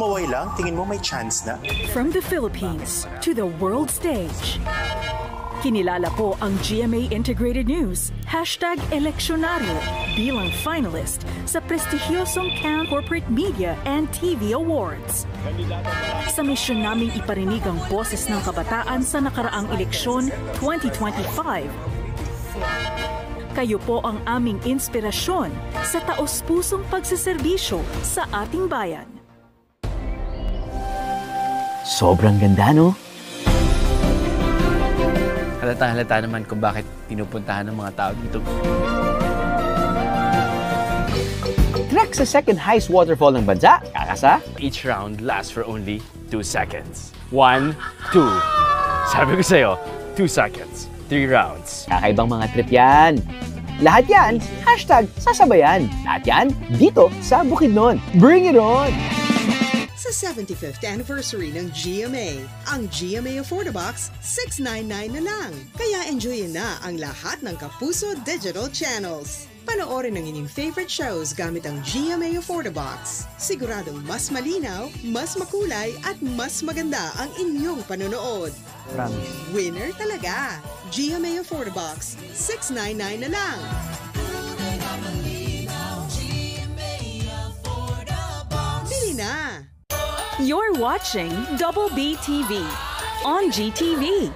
sumaway lang, tingin mo may chance na? From the Philippines to the world stage. Kinilala po ang GMA Integrated News, #Eleksyonaryo, bilang finalist sa prestigyosong Cannes Corporate Media and TV Awards. Sa misyon naming iparinig ang boses ng kabataan sa nakaraang eleksyon 2025, kayo po ang aming inspirasyon sa taos-pusong pagseserbisyo sa ating bayan. Sobrang ganda, no? Halata naman kung bakit pinupuntahan ng mga tao dito. Trek sa second highest waterfall ng bansa, kakasa? Each round lasts for only 2 seconds. 1, 2. Sabi ko sa'yo, 2 seconds. 3 rounds. Kakaibang mga trip yan. Lahat yan, #sasabayan. Lahat yan, dito sa Bukidnon. Bring it on! Sa 75th anniversary ng GMA, ang GMA Affordabox, $699 na lang. Kaya enjoyin na ang lahat ng Kapuso Digital Channels. Panoorin ang inyong favorite shows gamit ang GMA Affordabox. Siguradong mas malinaw, mas makulay at mas maganda ang inyong panonood. Winner talaga! GMA Affordabox, $699 na lang. Bili na! You're watching Double B TV on GTV.